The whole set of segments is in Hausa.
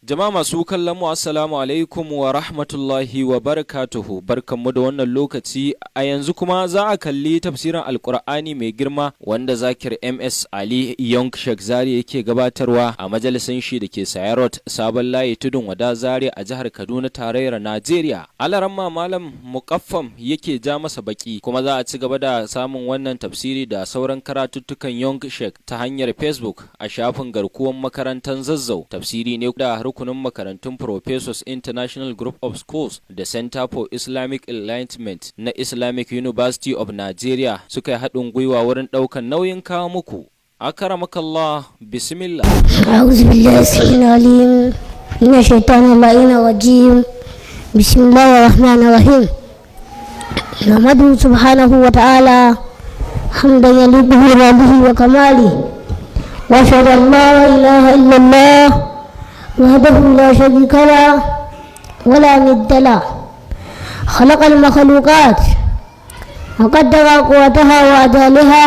Jama'a masu kallon mu assalamu alaikum wa rahmatullahi wa barakatuhu, barkanmu da wannan lokaci. A yanzu kuma za a kalli tafsirin alkur'ani mai girma wanda Zakir MS Ali Young Sheikh Zari yake gabatarwa a majalisin shi da ke Sayarot Sabon Layi Tudun Wada Zari a jihar Kaduna tarayyar Najeriya. Alaramma Malam Muqaffam yake ja masa baki, kuma za a ci gaba da samun wannan tafsiri da sauran karatuttukan Young Sheikh ta hanyar Facebook a shafin garkuwan makarantar Zazzau. Tafsiri ne da rukunin makarantun Professors International Group of Schools da Center for Islamic Enlightenment na Islamic University of Nigeria suka yi haɗin gwiwa wurin ɗaukan nauyin kawo muku. Akramakallah, bismillah. أعوذ بالله السميع العليم من الشيطان اللعين الرجيم. بسم الله الرحمن الرحيم. نحمده سبحانه وتعالى حمدا يليق بجلاله وكماله، وأشهد أن لا إله إلا الله وحده لا شريك له ولا ند له، خلق المخلوقات وقدر قوتها وأجالها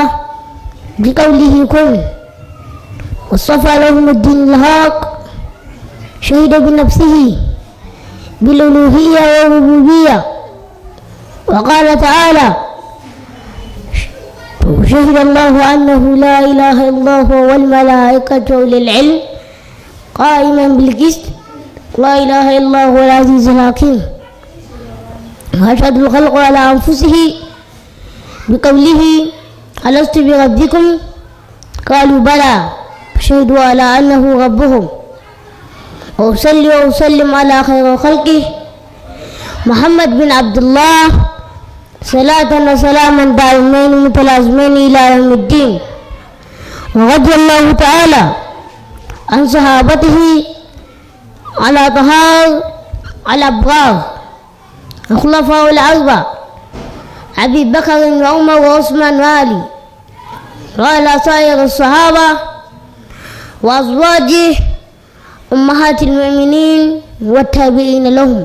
بقوله كن، واصطفى لهم الدين الحق، شهد بنفسه بالألوهية والربوبية، وقال تعالى شهد الله أنه لا إله إلا هو والملائكة أولي العلم قائما بالقسط لا إله إلا هو العزيز الحكيم، وأشهد الخلق على أنفسه بقوله ألست بربكم قالوا بلى فشهدوا على أنه ربهم، وأصلي وأسلم على خير خلقه محمد بن عبد الله صلاة وسلاما دائمين متلازمين إلى يوم الدين. ورضي الله تعالى عن صحابته على طهار الأبرار الخلفاء الأربعة أبي بكر وعمر وعثمان وعلي، وعلى سائر الصحابة وأزواجه أمهات المؤمنين والتابعين لهم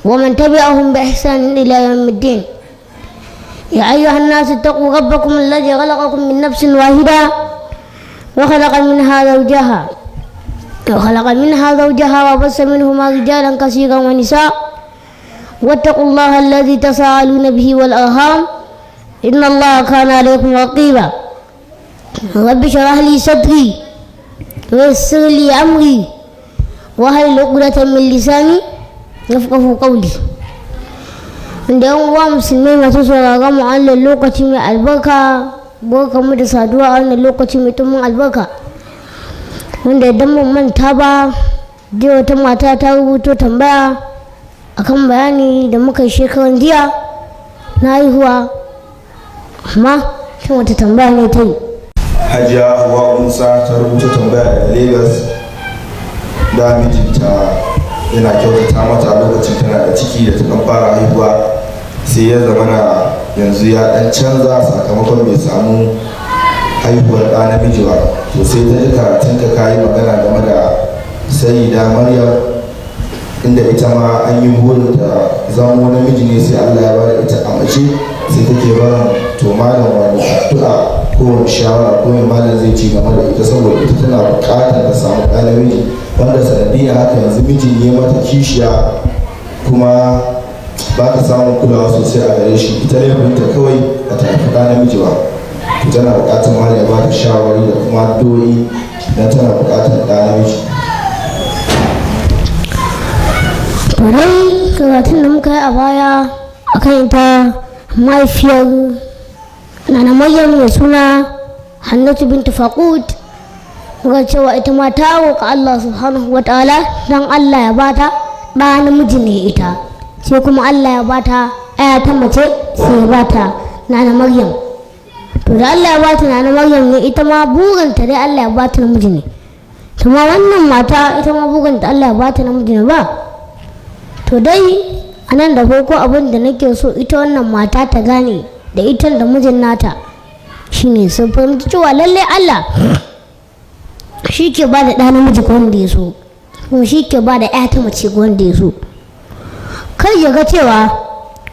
ومن تبعهم بإحسان إلى يوم الدين. يا أيها الناس اتقوا ربكم الذي خلقكم من نفس واحدة وخلق منها زوجها وبث منهما رجالا كثيرا ونساء، واتقوا الله الذي تساءلون به والأرحام إن الله كان عليكم رقيبا. رب اشرح لي صدري ويسر لي أمري واحلل عقدة من لساني يفقهوا قولي. da yan uwa musulmai masu sauraron mu a wannan lokaci mai albarka, barkamu da saduwa a wannan lokaci mai tumbin albarka, wanda idan mun manta ba, jiya wata mata ta rubuto tambaya akan bayani da muka yi shekaran jiya na haihuwa, amma shin wata tambaya ne ta yi? Hajiya Hauwa Musa ta rubuta tambaya daga Lagos, da mijinta yana kyautata mata lokacin tana da ciki da ta kan fara haihuwa, sai ya zama na yanzu ya dan canza sakamakon bai samu haihuwar ɗa namiji ba. To sai ta ji karatun ka kayi magana game da Sayyida Maryam, inda ita ma an yi burin ta zamo namiji ne sai Allah ya bada ita a mace, sai take barin to malam wani addu'a ko wani shawara ko mai malam zai ci game da ita, saboda ita tana buƙatar ta samu ɗa namiji, wanda sanadiyar haka yanzu mijin ne mata kishiya kuma ba ta samun kulawa sosai a gare shi. Ita laifinta kawai ba ta haifi ɗa namiji ba, tana buƙatar malam ya ba ta shawari da kuma addu'o'i don tana buƙatar ɗa namiji. Turai karatun da muka yi a baya akan ita mahaifiyar Nana Maryam mai suna Hannatu bintu Faqud, muka cewa ita ma ta roƙa Allah subhanahu wa ta'ala don Allah ya bata ɗa namiji ne ita, sai kuma Allah ya bata aya ta mace sai ya bata Nana Maryam. To da Allah ya bata Nana Maryam ne, ita ma burinta dai Allah ya bata namiji ne, kuma wannan mata ita ma burinta Allah ya bata namiji ne ba. To dai a nan da farko abin da nake so ita wannan mata ta gane da ita da mijin nata shine sun fahimci cewa lallai Allah shi ke ba da ɗa namiji ga wanda ya so, kuma shi ke ba da ƴa ta mace ga wanda ya so. Kar ya ga cewa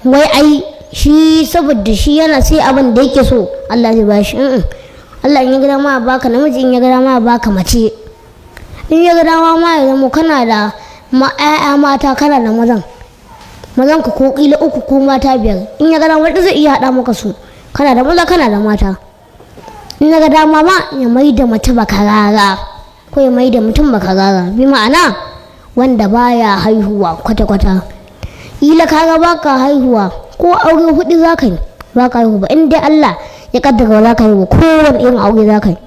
wai ai shi saboda shi yana sai abin da yake so Allah zai ba shi. Allah in ya ga dama baka namiji, in ya ga dama baka mace. in ya ga dama ma ya zama kana da ƴaƴa mata kana da mazan ka ko kila 3 ko mata 5 in ya ga dama zai iya haɗa maka su kana da maza kana da mata. In ya ga dama ma ya mai da mace bakarara ko ya mai da mutum bakarara, bi ma'ana wanda baya haihuwa kwata-kwata. Ila kaga baka haihuwa ko aure 4 za ka yi baka haihu ba, in dai Allah ya kaddara za ka yi wa kowane irin aure za ka yi.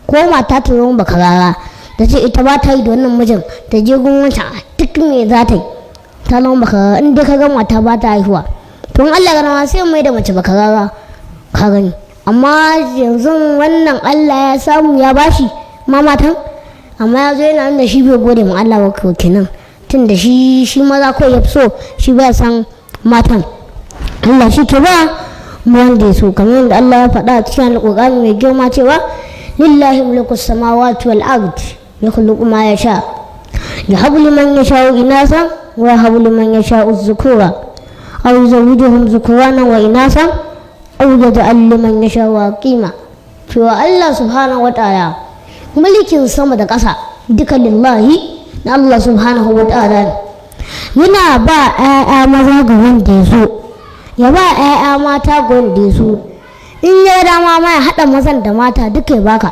Ko mata ta zama bakarara da ce ita ba ta yi da wannan mijin ta je gun wancan duk me za ta yi ta zama bakarara. In dai ka ga mata ba ta haihuwa to in Allah gana sai mai da mace bakarara ka gani. Amma yanzu wannan Allah ya samu ya bashi ma matan, amma ya zo yana nuna shi bai gode ma Allah ba kenan, tun da shi maza ko ya fi so shi bai san matan. Allah shi ke ba mu wanda ya so, kamar yadda Allah ya faɗa a cikin Alƙur'ani mai girma cewa lillahi mulku samawati wal ard yakhluqu ma yasha yahabu liman yasha'u inasa wa yahabu liman yasha'u dhukura aw yuzawwijuhum dhukurana wa inasa aw yaj'al liman yasha'u aqima. cewa Allah subhanahu wa ta'ala mulkin sama da ƙasa duka lillahi na Allah subhanahu wa ta'ala yana ba 'ya'ya maza ga wanda ya so, ya ba 'ya'ya mata ga wanda ya so. In ya dama ma ya haɗa mazan da mata duka ya baka,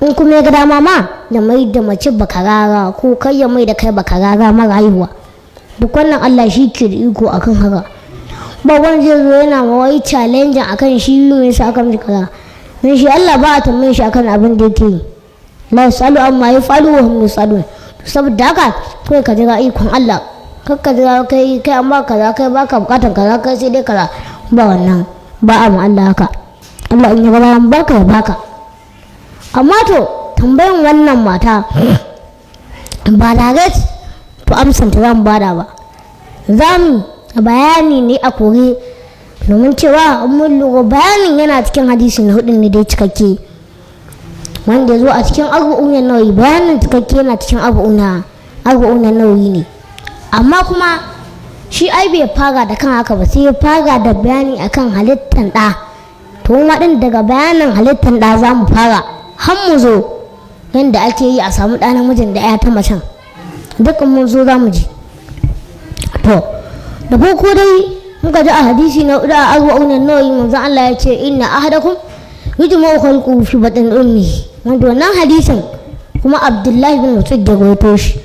in kuma ya ga dama ma ya mai da mace bakarara ko kai ya mai da kai bakarara mara haihuwa. Duk wannan Allah shi ke da iko akan haka. Ba wani zai zo yana mawai challenge akan shi mai sa akan kaza, dan shi Allah ba a tambaye shi akan abin da yake yi. La yasalu amma yafalu wa hum yasalun. Saboda haka kai ka jira ikon Allah, kakka jira kai amma kaza kai baka bukatan kaza kai sai dai kaza, ba wannan ba a ma Allah haka. Allah in ya ga bayan baka ya baka. Amma to tambayan wannan mata ba direct to amsan ta zan bada ba, zamu bayani ne a kore, domin cewa mun lura bayanin yana cikin hadisi na 4 ne dai cikakke wanda zo a cikin arba'un nawawi. Bayanin cikakke yana cikin arba'un nawawi ne, amma kuma shi ai bai fara da kan haka ba, sai ya fara da bayani akan halittan ɗa. To ma din daga bayanin halittan ɗa za mu fara har mu zo yadda ake yi a samu ɗa namijin da ya ta macen, dukkan mun zo za mu ji. To da farko dai muka ji a hadisi na da arba'un nawawi manzon Allah ya ce inna ahadakum yujma'u khalquhu fi batni ummihi, wanda wannan hadisin kuma Abdullahi bin Mas'ud da goyo shi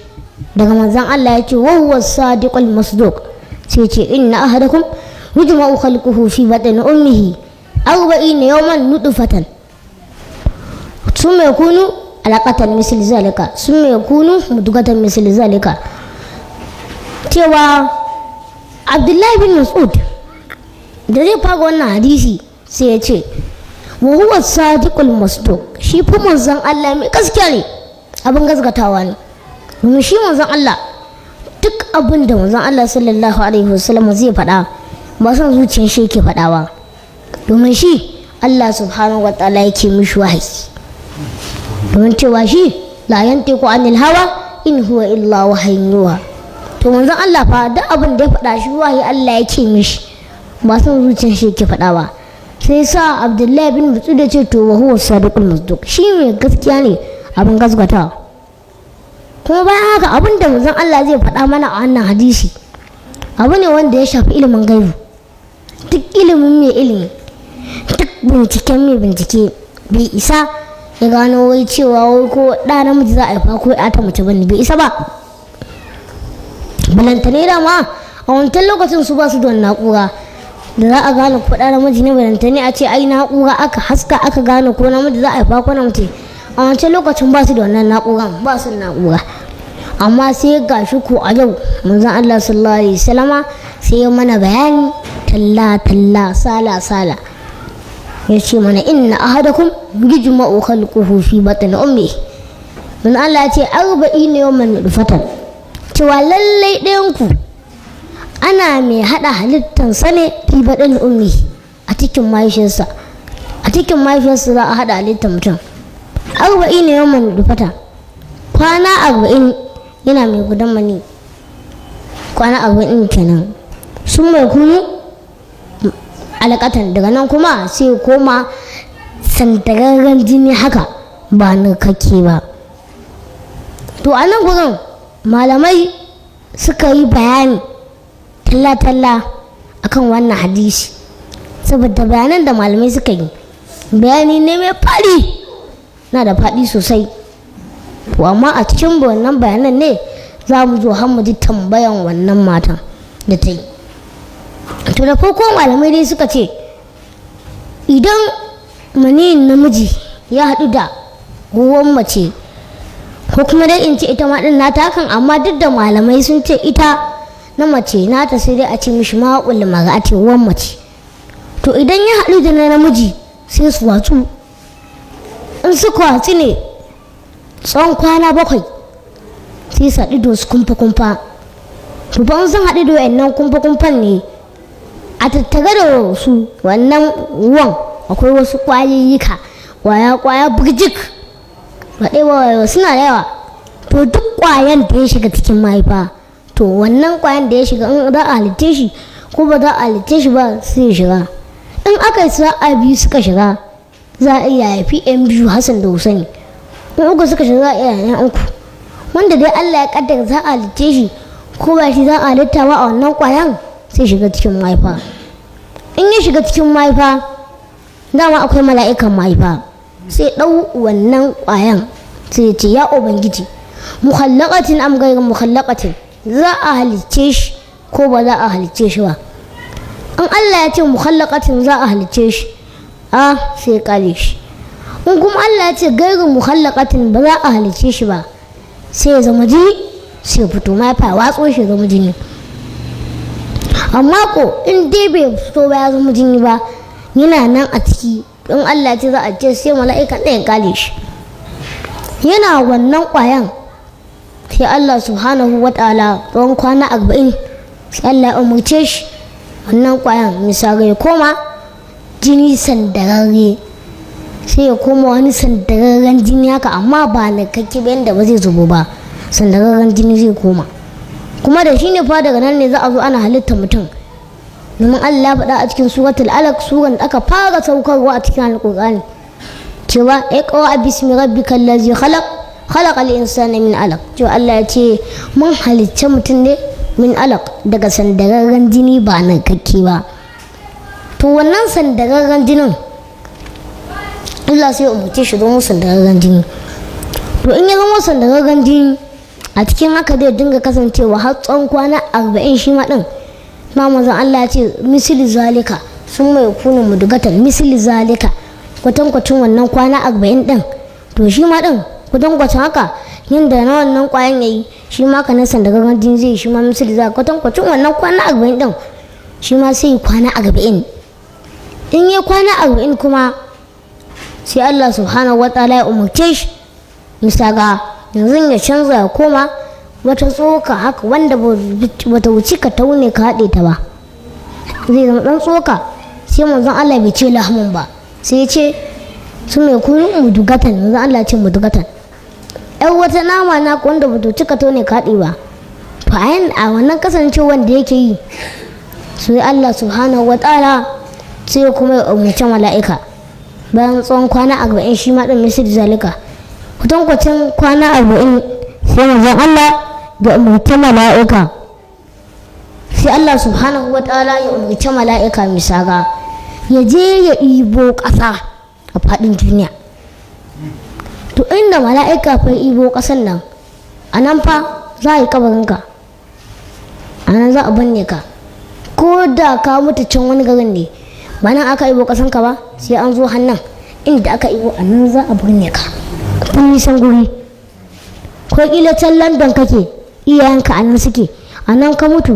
daga manzon Allah ya ce wa huwa sadiqul masduq, sai ce inna ahadakum yujma'u khalquhu fi batni ummihi 40 yawman nutfatan thumma yakunu alaqatan misli zalika thumma yakunu mudghatan misli zalika. Cewa Abdullahi bin Mas'ud da zai fara wannan hadisi sai ya ce wa huwa sadiqul masduq, shi fa manzon Allah mai gaskiya ne, abin gaskatawa ne. domin shi manzon Allah duk abin da manzon Allah sallallahu alaihi wasallam zai faɗa ba son zuciyar shi yake faɗa ba, domin shi Allah subhanahu wa ta'ala yake mishi wahayi, domin cewa shi la yantiqu anil hawa in huwa illa wahyun yuha. To manzon Allah fa duk abin da ya faɗa shi wahayi Allah yake mishi, ba son zuciyar shi yake faɗa ba. Sai sa Abdullahi bin Mas'ud da ce to wa huwa sadiqul masduq, shi mai gaskiya ne abin gaskatawa. Kuma bayan haka abin da manzon Allah zai faɗa mana a wannan hadisi abu ne wanda ya shafi ilimin gaibu. Duk ilimin mai ilimi, duk binciken mai bincike bai isa ya gano wai cewa wai ko ɗa namiji za a haifa ko ya ta mace bane, bai isa ba. Balantane da ma a wancan lokacin su ba su da na'ura da za a gane ko ɗa namiji ne, balantane a ce ai na'ura aka haska aka gane ko namiji za a haifa ko na mace. A wancan lokacin ba su da wannan na'uran, ba su na'ura. Amma sai ga shi ko a yau manzon Allah sallallahu alaihi wasallama sai ya mana bayani talla sala ya ce mana inna ahadakum yujma'u khalquhu fi batni ummi. Manzon Allah ya ce 40 yawman nutfatan, cewa lallai ɗayan ku ana mai hada halittan sa ne fi batni ummi, a cikin mahaifiyarsa za a hada halittan mutum 40 yawman nutfatan, kwana 40 yana mai gudan mani, kwana 40 kenan. Sun mai kunu alaƙatan, daga nan kuma sai koma sandararren jini haka ba na kake ba. to a nan gurin malamai suka yi bayani talla-talla akan wannan hadisi, saboda bayanan da malamai suka yi bayani ne mai faɗi, na da faɗi sosai. to amma a cikin wannan bayanan ne za mu zo har mu ji tambayan wannan matan da ta yi. to da farko malamai dai suka ce idan maniyin namiji ya haɗu da ruwan mace, ko kuma dai in ce ita ma ɗin nata hakan, amma duk da malamai sun ce ita na mace nata sai dai a ce mishi ma'ul mar'ati ruwan mace. to idan ya haɗu da na namiji sai su watsu, in suka watsu ne tsawon kwana 7 sai su haɗu da su kumfa-kumfa. to ba sun haɗu da wa'annan kumfa-kumfan ne a tattare da su wannan ruwan akwai wasu ƙwayoyika ƙwaya burjik waɗewa suna da yawa. to duk ƙwayan da ya shiga cikin mahaifa, to wannan ƙwayan da ya shiga in za a halitte shi ko ba za a halitte shi ba sai ya shiga. in aka yi sa'a biyu suka shiga za a iya haifi 'yan biyu Hassan da Husaini, in uku suka shiga za a iya 'yan uku, wanda dai Allah ya kaddara za a halitte shi ko ba shi za a halitta ba a wannan ƙwayan sai shiga cikin mahaifa. in ya shiga cikin mahaifa dama akwai mala'ikan mahaifa, sai ɗau wannan ƙwayan sai ya ce ya ubangiji mukhallaqatin am ghayr mukhallaqatin, za a halicce shi ko ba za a halicce shi ba. in Allah ya ce mukhallaqatin za a halicce shi sai ya kale shi, in kuma Allah ya ce ghayr mukhallaqatin ba za a halicce shi ba sai ya zama jini, sai ya fito mahaifa watso shi ya zama jini. amma ko in dai bai fito ba ya zama jini ba, yana nan a ciki, in Allah ce za a ce sai mala'ika ɗaya kale shi yana wannan ƙwayan, sai Allah subhanahu wa ta'ala tsawon kwana 40 sai Allah ya umarce shi wannan ƙwayan misali ya koma jini sandararre, sai ya koma wani sandararren jini haka, amma ba na kakke ba yadda ba zai zubo ba, sandararren jini zai koma. kuma da shi ne fa daga nan ne za a zo ana halitta mutum, domin Allah faɗa a cikin suratul alaq, suran da aka fara saukarwa a cikin alƙur'ani cewa iqra bismi rabbikal ladzi khalaqal insana min alaq, cewa Allah ya ce mun halicce mutum ne min alaq, daga sandararren jini ba nan kakke ba. to wannan sandararren jinin Allah sai ya umarce shi zama sandararren jini. to in ya zama sandararren jini a cikin haka zai dinga kasancewa har tsawon kwana 40 shi ma din. ma manzon Allah ya ce misali zalika sun mai kuna mudugatan, misali zalika kwatankwacin wannan kwana 40 din. to shi ma din kwatankwacin haka yadda na wannan kwayan yayi shi ma ka nasan daga gandun zai shi ma misali zalika kwatankwacin wannan kwana 40 din shi ma sai kwana 40. in ya kwana 40 kuma sai Allah subhanahu wa ta'ala ya umarce shi misaga yanzu ya canza ya koma wata tsoka haka wanda bata wuce ka taune ka haɗe ta ba, zai zama ɗan tsoka. sai manzon Allah bai ce lahmun ba, sai ya ce su mai kunu mudugatan, manzon Allah ce mudugatan, ɗan wata nama na wanda bata wuce ka taune ka haɗe ba. bayan a wannan kasancewar da yake yi sai Allah subhanahu wa ta'ala sai kuma ya umarci mala'ika bayan tsawon kwana 40 shi ma ɗin misali zalika kwatankwacin kwana 40 sai manzon Allah da umarci mala'ika, sai Allah subhanahu wa ta'ala ya umarci mala'ika misaga ya je ya ibo ƙasa a faɗin duniya. to inda mala'ika fa ibo ƙasan nan, a nan fa za a yi kabarinka, a nan za a binne ka, ko da ka mutu can wani garin ne ba nan aka ibo ƙasanka ba, sai an zo hannun inda aka ibo a nan za a binne ka kun nisan guri. ko kila can London kake iyayenka a nan suke, a nan ka mutu,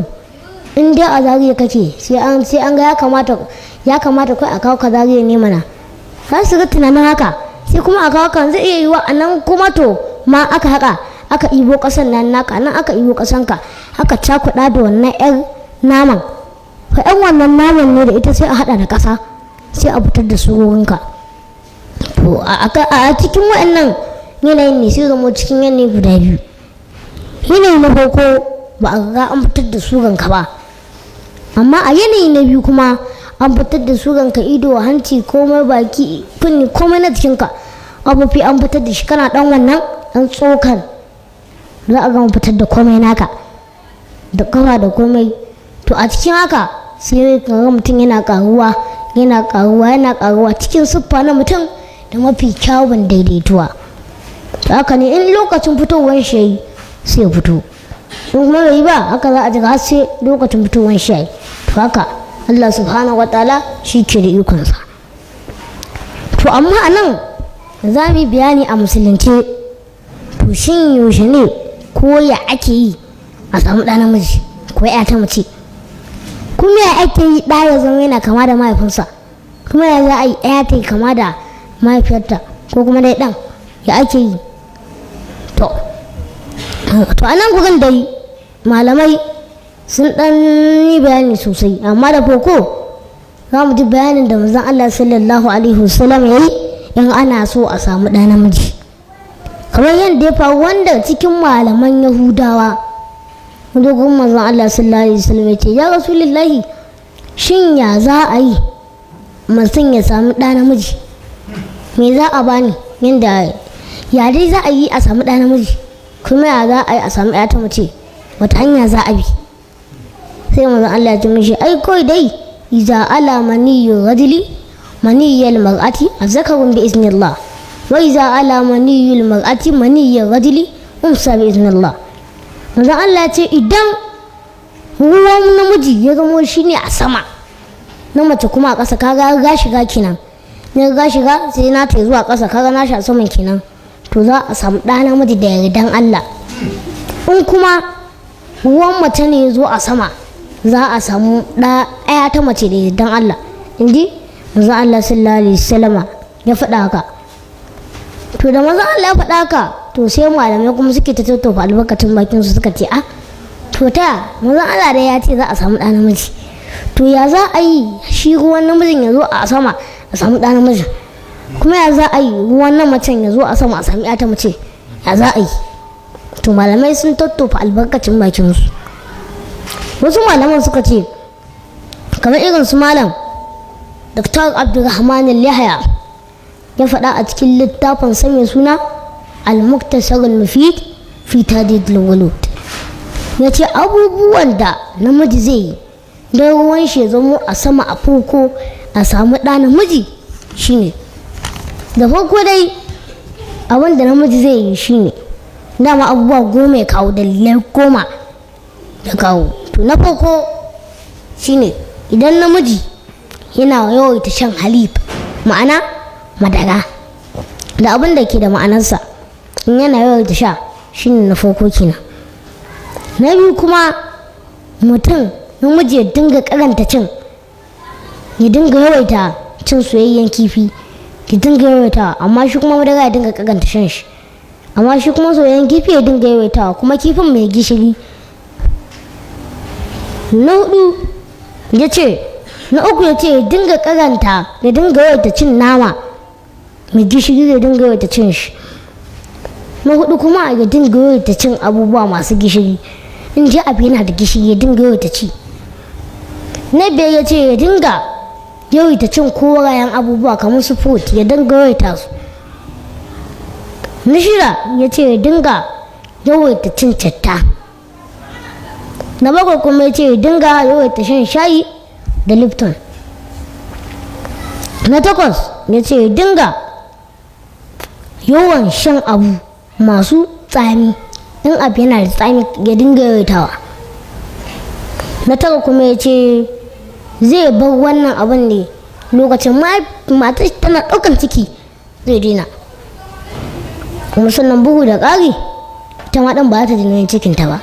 in dai a Zariya kake sai an ga ya kamata kai a kawo ka Zariya ne mana, za su ga tunanin haka, sai kuma a kawo kan zai iya yiwa a nan kuma to ma aka haka aka ibo kasan nan naka, nan aka ibo kasanka aka cakuɗa da wannan yar naman, fa yan wannan naman ne da ita sai a haɗa da ƙasa sai a fitar da surorinka. to a cikin waɗannan yanayin ne sai zama cikin yanayi guda biyu. yanayi na farko ba a ga an fitar da suranka ba, amma a yanayi na biyu kuma an fitar da suranka, ido, hanci, komai, baki, kunni, komai na jikinka abubuwa an fitar da shi, kana dan wannan dan tsokan za a gama fitar da komai naka da kafa da komai. To a cikin haka sai ga mutum yana karuwa cikin siffa na mutum da mafi kyawun daidaituwa. To haka ne in lokacin fitowar shi sai fito, in kuma bai ba haka za a jira har sai lokacin fitowar shi. To haka Allah subhanahu wa ta'ala shi ke da ikonsa. To amma a nan za mu yi bayani a musulunce, to shin yaushe ne ko ya ake yi a samu ɗa namiji ko ya ta mace, kuma ya ake yi ɗa ya zama yana kama da mahaifinsa, kuma ya za a yi ɗaya ta yi kama da mahaifiyarta ko kuma dai ɗan ya ake yi. To a nan gurin dai malamai sun ɗan yi bayani sosai, amma da farko za mu ji bayanin da manzon Allah sallallahu alaihi wasallam ya yi in ana so a samu ɗa namiji, kamar yadda ya faru wanda cikin malaman Yahudawa dogon manzon Allah sallallahu alaihi wasallam ya ce, ya Rasulullahi, shin ya za a yi mutum ya samu ɗa namiji, me za a bani, yadda ya dai za a yi a samu ɗa namiji, kuma ya za a yi a samu ɗaya ta mace, wata hanya za a bi. Sai manzon Allah ya ce mishi, ai kawai dai iza ala maniyyu rajuli maniyyal mar'ati azzakarun bi iznillah, wa iza ala maniyyul mar'ati maniyyal rajuli unsa bi iznillah. Manzon Allah ya ce idan ruwan namiji ya zamo shine a sama na mace kuma a ƙasa, kaga ga shiga kenan, ne ga shiga sai na ta zuwa ƙasa, kaga na shi a saman kenan, to za a samu ɗa namiji da yardan Allah. In kuma ruwan mace ne ya zo a sama, za a samu ɗaya ta mace da yardan Allah. Inji manzon Allah sallallahu alaihi wasallama ya faɗa haka. To da manzon Allah ya faɗa haka, to sai malamai kuma suke ta tattafa albarkacin bakin su suka ce, to ta manzon Allah da ya ce za a samu ɗa namiji, to ya za a yi shi ruwan namijin ya zo a sama a samu ɗa namijin, kuma ya za a yi ruwan na macen ya zo a sama a sami ta mace, ya za a yi? To malamai sun tattafa albarkacin bakin su. Wasu malaman suka ce kamar irin su malam Dr. Abdulrahman Al-Yahya ya faɗa a cikin littafin sa mai suna Al-Muktasar Al-Mufid fi Tadid Al-Wulud, ya ce abubuwan da namiji zai yi don ruwan shi ya zamo a sama a farko a samu ɗa namiji shine, da farko dai abin da namiji zai yi shine dama abubuwa 10 ya kawo, dalilai 10 ya kawo. To na farko shine idan namiji yana yawaita shan halib, ma'ana madara da abin da ke da ma'anarsa, in yana yawaita sha shine na farko kenan. Na biyu kuma mutum namiji ya dinga karanta cin, ya dinga yawaita cin soyayyen kifi, ya dinga yawaita, amma shi kuma madara ya dinga karanta shan shi, amma shi kuma soyayyen kifi ya dinga yawaitawa, kuma kifin mai gishiri. Na hudu ya ce, na uku ya ce ya dinga karanta, ya dinga yawaita cin nama mai gishiri, ya dinga yawaita cin shi. Na hudu kuma ya dinga yawaita cin abubuwa masu gishiri, in ji abu yana da gishiri ya dinga yawaita ci. Na biyar ya ce ya dinga yawaita cin korayen abubuwa kamar su fruit, ya dinga yawaita su. Na shida ya ce ya dinga yawaita cin citta. Na bakwai kuma ya ce ya dinga yawaita shan shayi da Lipton. Na takwas ya ce ya dinga yawan shan abu masu tsami, in abu yana da tsami ya dinga yawaitawa. Na tara kuma ya ce zai bar wannan abin ne lokacin matar tana ɗaukan ciki zai daina, kuma sannan bugu da ƙari ita ma ɗan ba ta daina cikinta ba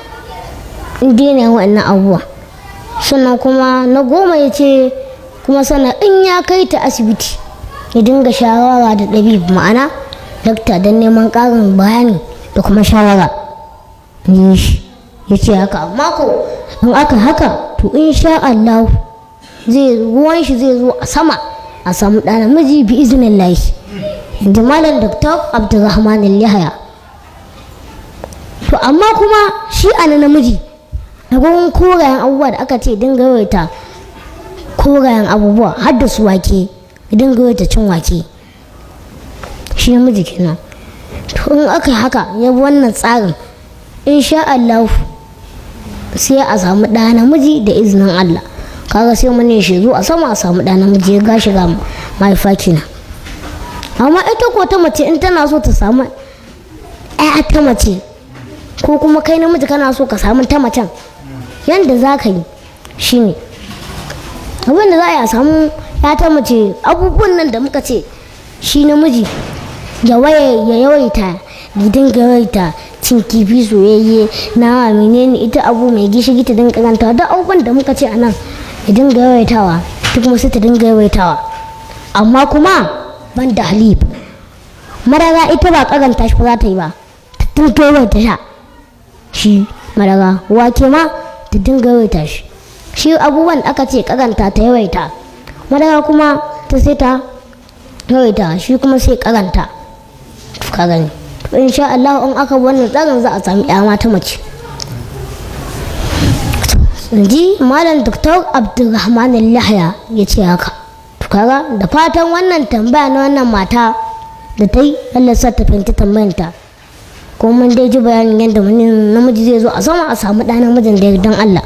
in daina yin waɗannan abubuwa. Sannan kuma na 10 ya ce kuma sannan in ya kai ta asibiti ya dinga shawara da ɗabib, ma'ana dakta, don neman ƙarin bayani da kuma shawara. Ya ce haka, amma ko in aka haka to insha Allah ruwan shi zai zo a sama a samu ɗa namiji bi izinin lahi, inda malam Dr. Abdulrahman Al-Yahya. To amma kuma shi ana namiji a gurin korayen abubuwa da aka ce dinga yawaita korayen abubuwa har da su wake, dinga yawaita cin wake, shi namiji kenan. To in aka haka ya bi wannan tsarin insha Allah sai a samu ɗa namiji da izinin Allah. Kaga sai mani shi zo a sama a samu ɗa namiji ya gashi ga mahaifa kenan. Amma ita ko ta mace in tana so ta samu ƴa ta mace ko kuma kai namiji kana so ka samu ta macen, yanda za ka yi shine abin da za a yi a samu ƴa ta mace. Abubuwan nan da muka ce shi namiji ya yawaita gidan yawaita cin kifi soyayye na menene ita abu mai gishiri ta dinga kanta da abubuwan da muka ce a nan ya dinga yawaitawa duk kuma sai ta dinga yawaitawa, amma kuma ban da halib maraga ita ba karanta shi ba za ta yi ba, ta dinga yawaita sha shi maraga wake ma ta dinga yawaita shi abubuwan da aka ce karanta ta yawaita, maraga kuma ta sai ta yawaita shi kuma sai karanta. Ka gani insha Allah in aka wannan tsarin za a sami ƴa mata mace. Ji malam Dr. Abdulrahman Yahya ya ce haka. Kaga da fatan wannan tambaya na wannan mata da ta yi Allah sa ta fahimci tambayanta, kuma mun dai ji bayanin yadda namiji zai zo a sama a samu ɗa namijin da yardan Allah.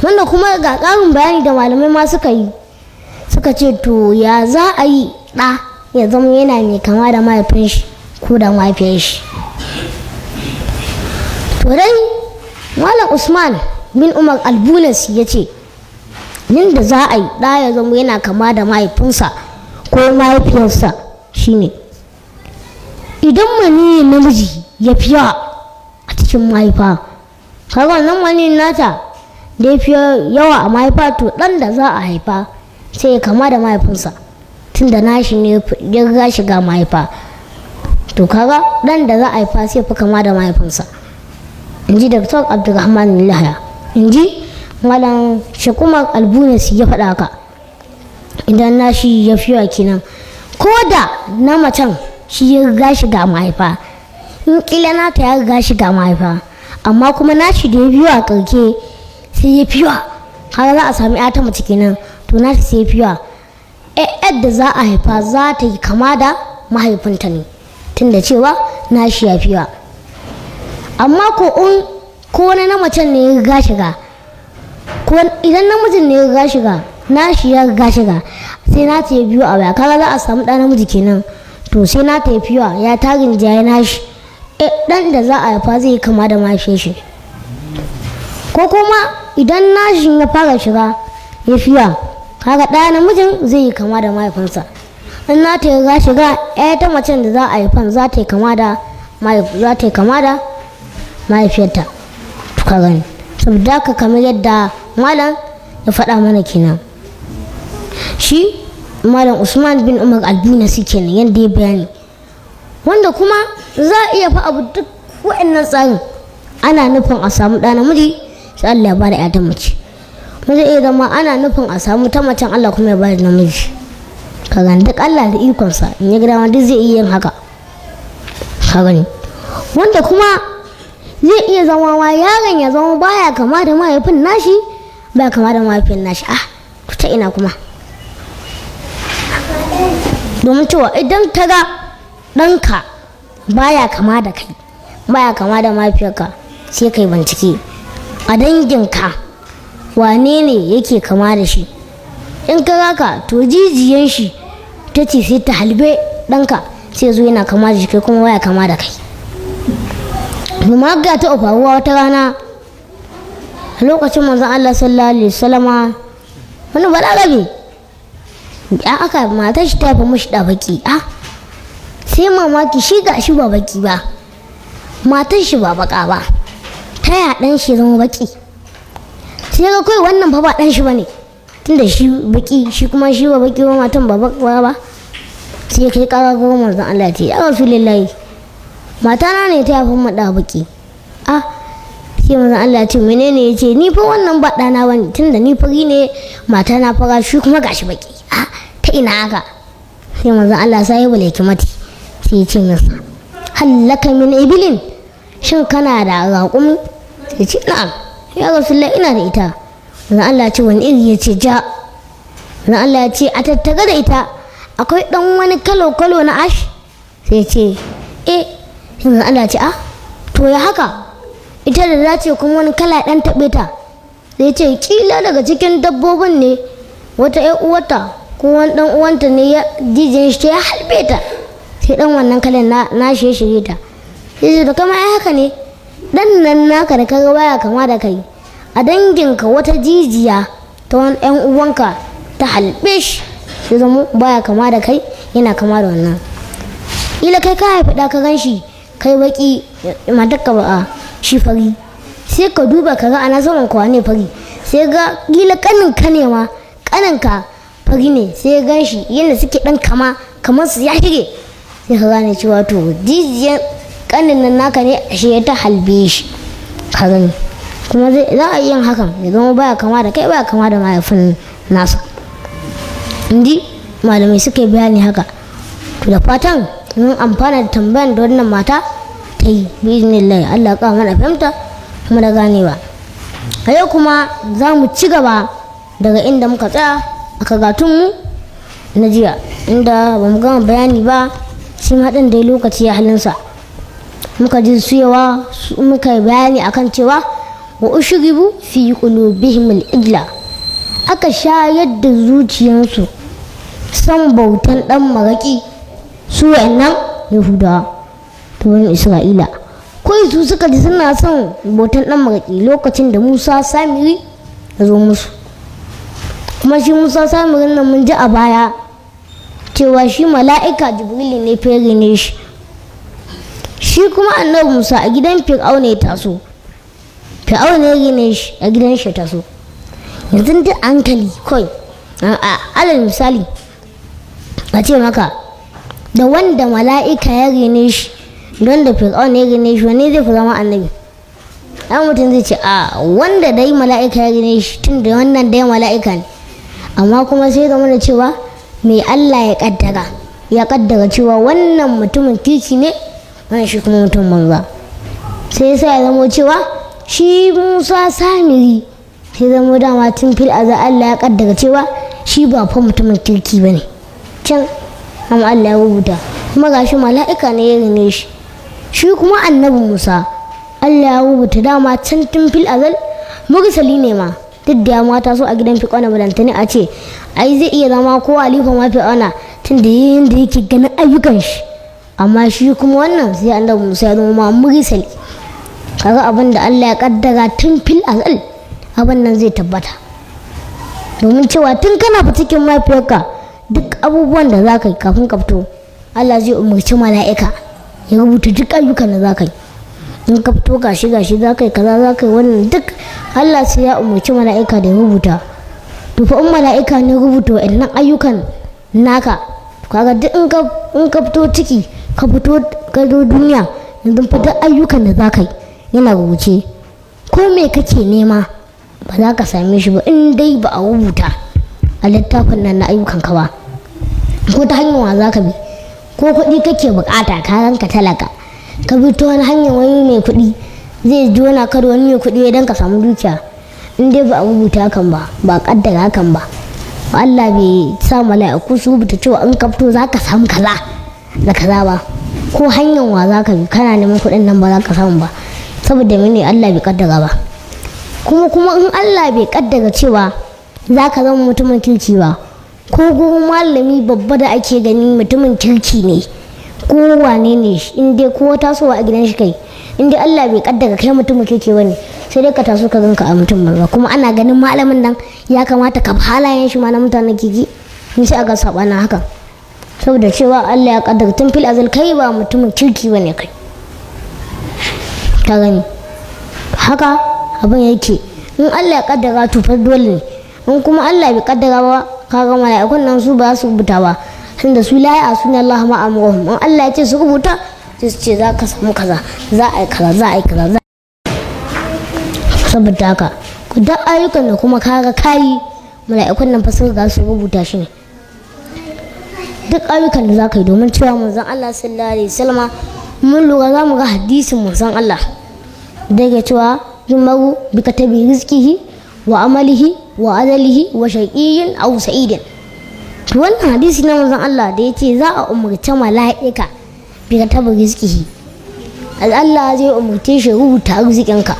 Wanda kuma ga ƙarin bayani da malamai ma suka yi, suka ce to ya za a yi ɗa ya zama yana mai kama da mahaifin shi ko da mahaifiyar shi. To dai malam Usman bin Umar Albunas ya ce yadda za a yi ɗa ya zama yana kama da mahaifinsa ko mahaifiyarsa shine idan maniyin namiji ya fi yawa a cikin mahaifa, kaga wannan maniyin nata da ya fi yawa a mahaifa, to ɗan da za a haifa sai ya kama da mahaifinsa tun da nashi ne ya riga shiga mahaifa, to kaga ɗan da za a haifa sai fi kama da mahaifinsa. In ji Dr. Abdulrahman Yahya, in ji malam Shakumar Albunas ya faɗa haka. Idan nashi ya fi yawa kenan, ko da na macen shi ya riga shiga mahaifa, in kila nata ya riga shiga mahaifa amma kuma nashi da ya fi yawa karke sai ya fi yawa, kaga za a sami ƴa ta mace kenan, to nashi sai ya fi yawa. Yadda za a haifa za ta yi kama da mahaifinta ne tunda cewa nashi ya fi yawa. Amma ko wani na macen ne ya riga shiga, ko idan namijin ne ya riga shiga nashi ya riga shiga sai na ta yi biyu a baya, kaga za a samu ɗa namiji kenan, to sai na ta yi fiwa ya tarin jaye nashi ɗan da za a haifa zai yi kama da mahaifin shi. Ko kuma idan nashin ya fara shiga ya fiwa, kaga ɗaya namijin zai yi kama da mahaifinsa. In na ta riga shiga ɗaya ta macen da za a haifan za ta yi kama da mahaifiyarta. Ka gani saboda haka kamar yadda malam ya faɗa mana kenan, shi malam Usman bin Umar Albunasi kenan yadda ya bayani. Wanda kuma za a iya fa abu duk wa'annan tsarin ana nufin a samu ɗa namiji sai Allah ya bada ƴa ta mace, kuma zai iya zama ana nufin a samu ta macen Allah kuma ya bada namiji. Ka gani duk Allah da ikonsa in ya gida duk zai iya yin haka. Ka gani wanda kuma zai iya zama ma yaron ya zama baya kama da mahaifin nashi, baya kama da mahaifin nashi. Ta ina kuma domin cewa idan ka ga ɗanka baya kama da kai, baya kama da mahaifiyarka, sai kai bincike a danginka wane ne yake kama da shi. In ka haka to jijiyan shi ta ce sai ta halbe ɗanka sai zo yana kama da shi, kai kuma baya kama da kai. Kuma ga ta faruwa wata rana a lokacin manzon Allah sallallahu alaihi wasallama, wani balarabe ya aka matar shi ta fi mashi da baki, sai mamaki shi ga shi ba baki ba, matar shi ba baka ba, ta ya dan shi zama baki. Sai ga kai wannan fa ba dan shi bane tunda shi baki, shi kuma shi ba baki ba, matan ba baka ba. Sai kai kaga ga manzon Allah ce ya Rasulullahi matana ne ta yafi maɗa baki. Sai manzon Allah ce menene? Ya ce ni fa wannan ba ɗana bane tunda ni fari ne matana fara, shi kuma gashi baki. Ta ina haka? Sai manzon Allah sai ya bule kimati sai ya ce masa hallaka min ibilin, shin kana da raƙumi? Sai ce na'am ya Rasulullahi ina da ita. Manzon Allah ce wani iri? Ya ce ja. Manzon Allah ya ce a tattare da ita akwai ɗan wani kalo na ash? Sai ya ce sai manzon Allah ce to ya haka ita da dace kuma wani kala ɗan taɓe ta zai ce kila daga cikin dabbobin ne wata ƴar uwarta ko wani ɗan uwanta ne ya jijin shi ya halbe ta sai ɗan wannan kalan na shirye ta sai da kama ai haka ne ɗan nan naka da kaga baya kama da kai a danginka wata jijiya ta wani ɗan uwanka ta halbe shi sai zama baya kama da kai yana kama da wannan ila kai ka haifi ɗa ka gan shi kai baki matakka ba a shi fari sai ka duba ka ga ana saman kowa ne fari sai ga gila kanin ka ne ma kanin ka fari ne sai gan shi yadda suke dan kamar su ya shige sai ka gane cewa to jijiyar kanin nan naka ne ashe ya ta halbe shi ka gani kuma za a yin hakan ya zama baya kama da kai baya kama da mahaifin nasa indi malamai suka bayani haka to da fatan mun amfana da tambayan da wannan mata ta yi biiznillahi Allah ka mana fahimta kuma da ganewa a yau kuma za mu ci gaba daga inda muka tsaya a kagatunmu na jiya inda ba mu gama bayani ba shi haɗin da lokaci ya halinsa muka ji suyawa muka yi bayani akan cewa wa ushribu fi qulubihim al-ijla aka shayar da zuciyarsu san bautan dan maraki su wayannan yahudawa to wani isra'ila kawai su suka ji suna son bautan dan maraki lokacin da musa samiri ya zo musu kuma shi musa samiri nan mun ji a baya cewa shi mala'ika jibrilu ne fere ne shi kuma annabi musa a gidan fir'auna ya taso fir'auna ya gine shi a gidan shi taso yanzu da hankali kawai alal misali a ce maka da wanda mala'ika ya gine shi don da fir'auna ya gine shi wani zai fi zama annabi ɗan mutum zai ce a wanda dai mala'ika ya gine shi tun da wannan dai mala'ika ne amma kuma sai zama da cewa mai Allah ya kaddara cewa wannan mutumin kirki ne wannan shi kuma mutum banza sai ya zama cewa shi musa samiri sai zama dama tun fil aza Allah ya kaddara cewa shi ba fa mutumin kirki ba ne can amma Allah ya rubuta kuma gashi mala'ika ne ya gane shi kuma annabi musa Allah ya rubuta dama can tun fil azal mursali ne ma duk da mata so a gidan fiƙona balantane a ce ai zai iya zama ko alifa ma fiƙona tun da yayin da yake ganin ayyukan shi amma shi kuma wannan sai annabi musa ya zama ma mursali kaga abin da Allah ya kaddara tun fil azal abin nan zai tabbata domin cewa tun kana cikin mafiyarka duk abubuwan da za ka yi kafin ka fito Allah zai umarci mala'ika ya rubuta duk ayyukan da za ka yi in ka fito gashi za ka yi kaza za ka yi wannan duk Allah sai ya umarci mala'ika da ya rubuta to fa in mala'ika ne rubuta wa'annan ayyukan naka kaga duk in ka fito ciki ka fito ka zo duniya yanzu fa duk ayyukan da za ka yi yana rubuce ko me kake nema ba za ka same shi ba in dai ba a rubuta a littafin nan na ayyukan ka ba ko ta hanyar wa za ka bi ko kuɗi kake bukata ka ranka talaka ka bi ta wani hanyar wani mai kuɗi zai jona ka da wani mai kuɗi don ka samu dukiya in dai ba a rubuta hakan ba kaddara hakan ba Allah bai sa mala'iku su rubuta cewa in ka fito za ka samu kaza da kaza ba ko hanyar wa za ka bi kana neman kuɗin nan ba za ka samu ba saboda mene Allah bai kaddara ba kuma in Allah bai kaddara cewa za ka zama mutumin kirki ba ko malami babba da ake gani mutumin kirki ne ko wane ne in dai ko tasowa a gidan shi kai in dai Allah bai kaddara kai mutumin kirki bane sai dai ka taso ka ganka a mutum banza kuma ana ganin malamin nan ya kamata ka halayen shi ma na mutanen kirki in sai aka saba na haka saboda cewa Allah ya kaddara tun fil azal kai ba mutumin kirki bane kai ka gani haka abin yake in Allah ya kaddara to fa dole ne in kuma Allah bai kaddara ba kaga mala'ikun nan su ba su rubuta ba tunda su la ya asuna Allah ma amruhum in Allah ya ce su rubuta sai su ce za ka samu kaza za a yi kaza saboda haka duk ayyukan da kuma kaga kayi mala'ikun nan fa sun ga su rubuta shi ne duk ayyukan da za ka yi domin cewa manzon Allah sallallahu alaihi wasallam mun lura za mu ga hadisin manzon Allah da yake cewa yumaru bi katabi rizqihi wa amalihi wa adalihi wa shaqiyyin aw sa'idin to wannan hadisi na manzon Allah da yace za a umurta mala'ika bi katabi rizqihi Allah zai umarce shi rubuta arzikinka